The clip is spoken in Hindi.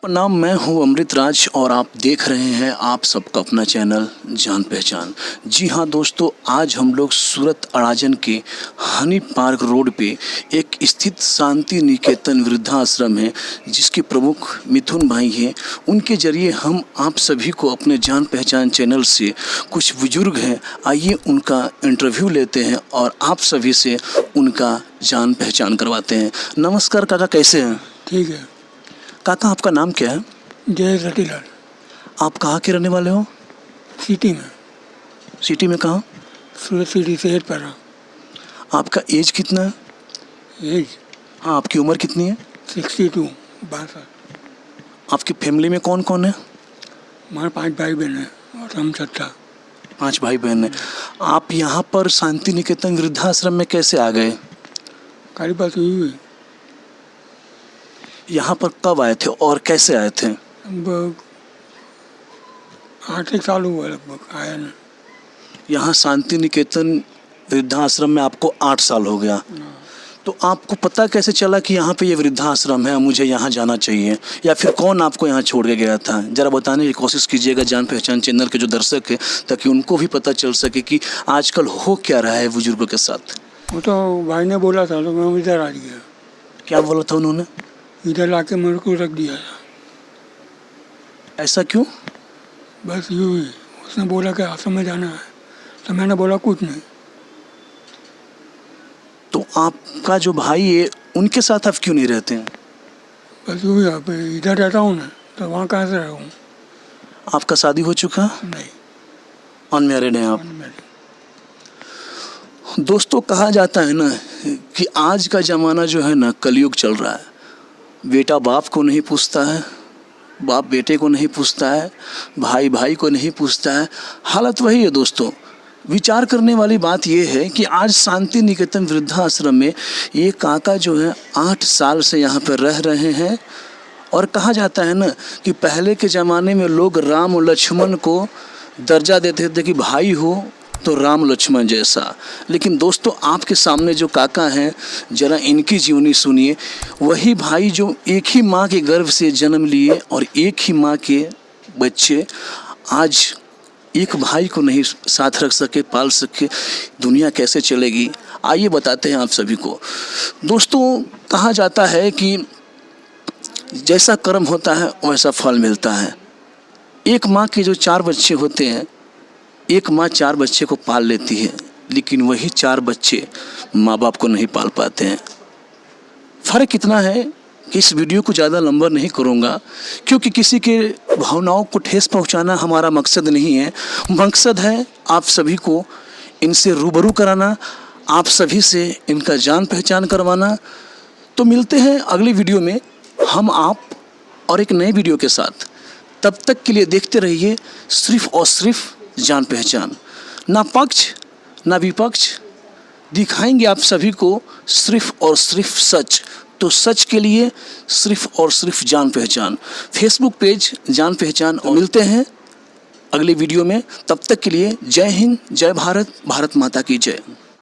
नाम मैं हूं अमृत राज और आप देख रहे हैं आप सबका अपना चैनल जान पहचान। जी हां दोस्तों, आज हम लोग सूरत अड़ाजन के हनी पार्क रोड पे एक स्थित शांति निकेतन वृद्धाश्रम है जिसके प्रमुख मिथुन भाई हैं। उनके जरिए हम आप सभी को अपने जान पहचान चैनल से कुछ बुजुर्ग हैं, आइए उनका इंटरव्यू लेते हैं और आप सभी से उनका जान पहचान करवाते हैं। नमस्कार काका, कैसे हैं? ठीक है। काका, आपका नाम क्या है? जय रतीलाल। आप कहाँ के रहने वाले हो? सिटी में। सिटी में कहाँ? सूरत सिटी से हेड पर। आपका एज कितना है? एज? हाँ, आपकी उम्र कितनी है? 62, 62। आपकी फैमिली में कौन कौन है? हमारे 5 भाई बहन हैं और हम 7। 5 भाई बहन हैं। आप यहाँ पर शांति निकेतन वृद्धाश्रम में कैसे आ गए? काली बात हुई। यहाँ पर कब आए थे और कैसे आए थे? लगभग 8 साल हुआ लगभग आया ना। यहाँ शांति निकेतन वृद्धाश्रम में आपको 8 साल हो गया। तो आपको पता कैसे चला कि यहाँ पे ये वृद्धाश्रम है, मुझे यहाँ जाना चाहिए, या फिर कौन आपको यहाँ छोड़ के गया था? ज़रा बताने की कोशिश कीजिएगा जान पहचान चैनल के जो दर्शक हैं, ताकि उनको भी पता चल सके कि आजकल हो क्या रहा है बुजुर्गों के साथ। वो तो भाई ने बोला था तो मैं इधर आ गया। क्या बोला था उन्होंने? इधर ला के मेरे को रख दिया था। ऐसा क्यों? बस यूँ ही। उसने बोला कि आश्रम में जाना है, तो मैंने बोला कुछ नहीं। तो आपका जो भाई है उनके साथ आप क्यों नहीं रहते हैं? बस यूँ ही। अब इधर रहता हूँ ना, तो वहाँ कहाँ से रहूँ? आपका शादी हो चुका? नहीं, अनमैरिड हैं आप? अनमैरिड। दोस्तों, कहा जाता है ना कि आज का ज़माना जो है ना, कलयुग चल रहा है। बेटा बाप को नहीं पूछता है, बाप बेटे को नहीं पूछता है, भाई भाई को नहीं पूछता है। हालत वही है दोस्तों। विचार करने वाली बात यह है कि आज शांति निकेतन वृद्धाश्रम में ये काका जो है 8 साल से यहाँ पर रह रहे हैं। और कहा जाता है ना कि पहले के ज़माने में लोग राम और लक्ष्मण को दर्जा देते थे कि भाई हो तो राम लक्ष्मण जैसा। लेकिन दोस्तों, आपके सामने जो काका हैं, जरा इनकी जीवनी सुनिए। वही भाई जो एक ही माँ के गर्भ से जन्म लिए और एक ही माँ के बच्चे आज एक भाई को नहीं साथ रख सके, पाल सके। दुनिया कैसे चलेगी, आइए बताते हैं आप सभी को। दोस्तों, कहा जाता है कि जैसा कर्म होता है वैसा फल मिलता है। एक माँ के जो 4 बच्चे होते हैं, एक माँ 4 बच्चे को पाल लेती है, लेकिन वही 4 बच्चे माँ बाप को नहीं पाल पाते हैं। फ़र्क इतना है कि इस वीडियो को ज़्यादा लंबा नहीं करूँगा, क्योंकि किसी के भावनाओं को ठेस पहुँचाना हमारा मकसद नहीं है। मकसद है आप सभी को इनसे रूबरू कराना, आप सभी से इनका जान पहचान करवाना। तो मिलते हैं अगली वीडियो में हम आप और एक नए वीडियो के साथ। तब तक के लिए देखते रहिए सिर्फ और सिर्फ जान पहचान। ना पक्ष ना विपक्ष, दिखाएंगे आप सभी को सिर्फ और सिर्फ सच। तो सच के लिए सिर्फ और सिर्फ जान पहचान। फेसबुक पेज जान पहचान। और मिलते हैं अगली वीडियो में। तब तक के लिए जय हिंद, जय भारत, भारत माता की जय।